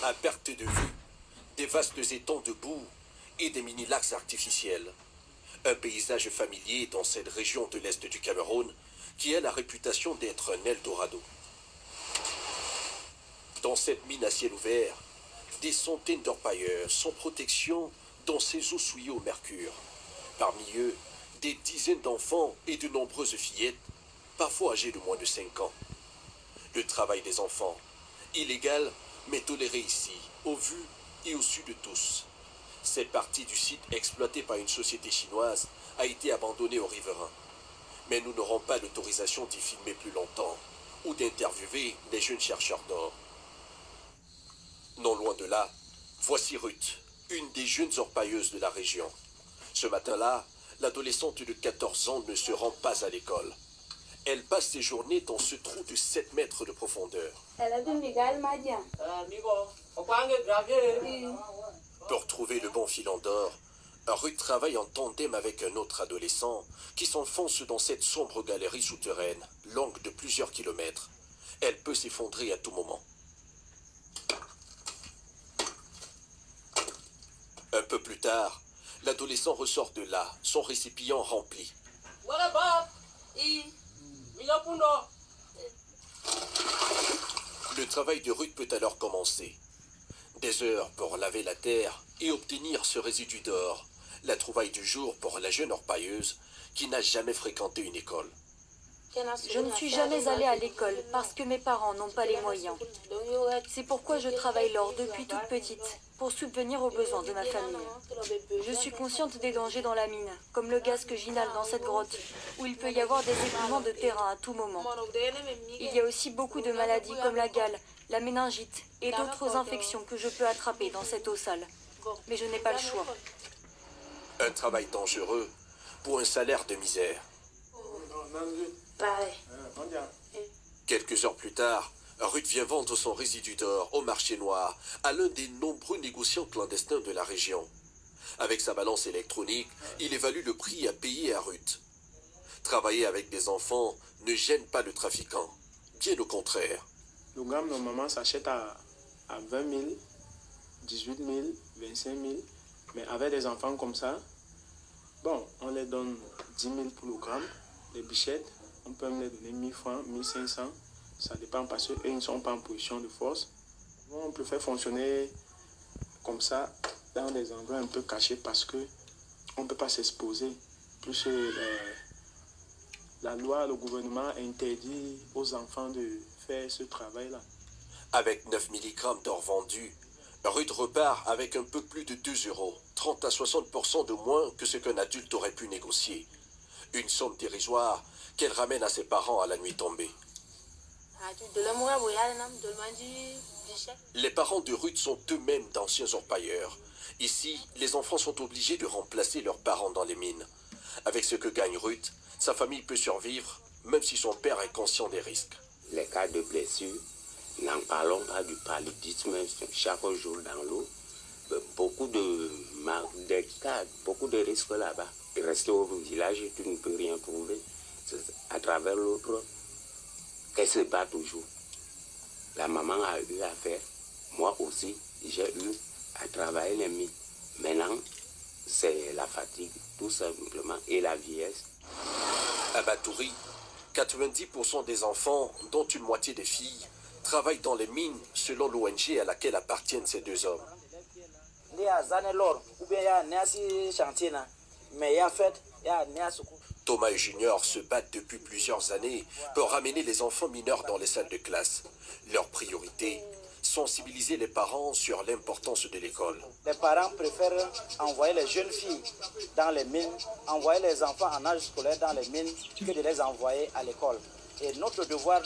À perte de vue, des vastes étangs de boue et des mini-lacs artificiels. Un paysage familier dans cette région de l'Est du Cameroun qui a la réputation d'être un Eldorado. Dans cette mine à ciel ouvert, des centaines d'orpailleurs sans protection dans ces eaux souillées au mercure. Parmi eux, des dizaines d'enfants et de nombreuses fillettes, parfois âgées de moins de 5 ans. Le travail des enfants, illégal mais toléré ici, au vu et au su de tous. Cette partie du site exploité par une société chinoise a été abandonnée aux riverains. Mais nous n'aurons pas l'autorisation d'y filmer plus longtemps ou d'interviewer les jeunes chercheurs d'or. Non loin de là, voici Ruth, une des jeunes orpailleuses de la région. Ce matin-là, l'adolescente de 14 ans ne se rend pas à l'école. Elle passe ses journées dans ce trou de 7 mètres de profondeur. Pour trouver le bon filon d'or, Ruth travaille en tandem avec un autre adolescent qui s'enfonce dans cette sombre galerie souterraine, longue de plusieurs kilomètres. Elle peut s'effondrer à tout moment. Un peu plus tard, l'adolescent ressort de là, son récipient rempli. Le travail de Ruth peut alors commencer. Des heures pour laver la terre et obtenir ce résidu d'or, la trouvaille du jour pour la jeune orpailleuse qui n'a jamais fréquenté une école. Je ne suis jamais allée à l'école parce que mes parents n'ont pas les moyens. C'est pourquoi je travaille l'or depuis toute petite, pour subvenir aux besoins de ma famille. Je suis consciente des dangers dans la mine, comme le gaz que j'inhale dans cette grotte, où il peut y avoir des éboulements de terrain à tout moment. Il y a aussi beaucoup de maladies comme la gale, la méningite et d'autres infections que je peux attraper dans cette eau sale. Mais je n'ai pas le choix. Un travail dangereux pour un salaire de misère. Quelques heures plus tard, Ruth vient vendre son résidu d'or au marché noir à l'un des nombreux négociants clandestins de la région. Avec sa balance électronique, il évalue le prix à payer à Ruth. Travailler avec des enfants ne gêne pas le trafiquant, bien au contraire. Le gramme normalement s'achète à 20 000, 18 000, 25 000, mais avec des enfants comme ça, bon, on les donne 10 000 pour le gramme, les bichettes. On peut me les donner 1000 francs, 1500. Ça dépend parce qu'eux ne sont pas en position de force. On peut faire fonctionner comme ça dans des endroits un peu cachés parce qu'on ne peut pas s'exposer. Plus la loi, le gouvernement interdit aux enfants de faire ce travail-là. Avec 9 mg d'or vendu, Ruth repart avec un peu plus de 2 €, 30 à 60% de moins que ce qu'un adulte aurait pu négocier. Une somme dérisoire qu'elle ramène à ses parents à la nuit tombée. Les parents de Ruth sont eux-mêmes d'anciens orpailleurs. Ici, les enfants sont obligés de remplacer leurs parents dans les mines. Avec ce que gagne Ruth, sa famille peut survivre, même si son père est conscient des risques. Les cas de blessures, n'en parlons pas du paludisme chaque jour dans l'eau. Beaucoup de risques là-bas. Rester au village, tu ne peux rien trouver. À travers l'autre, qu'elle se bat toujours. La maman a eu à faire. Moi aussi, j'ai eu à travailler les mines. Maintenant, c'est la fatigue, tout simplement, et la vieillesse. À Batouri, 90% des enfants, dont une moitié des filles, travaillent dans les mines selon l'ONG à laquelle appartiennent ces deux hommes. Thomas et Junior se battent depuis plusieurs années pour ramener les enfants mineurs dans les salles de classe. Leur priorité, sensibiliser les parents sur l'importance de l'école. Les parents préfèrent envoyer les jeunes filles dans les mines, envoyer les enfants en âge scolaire dans les mines que de les envoyer à l'école. Et notre devoir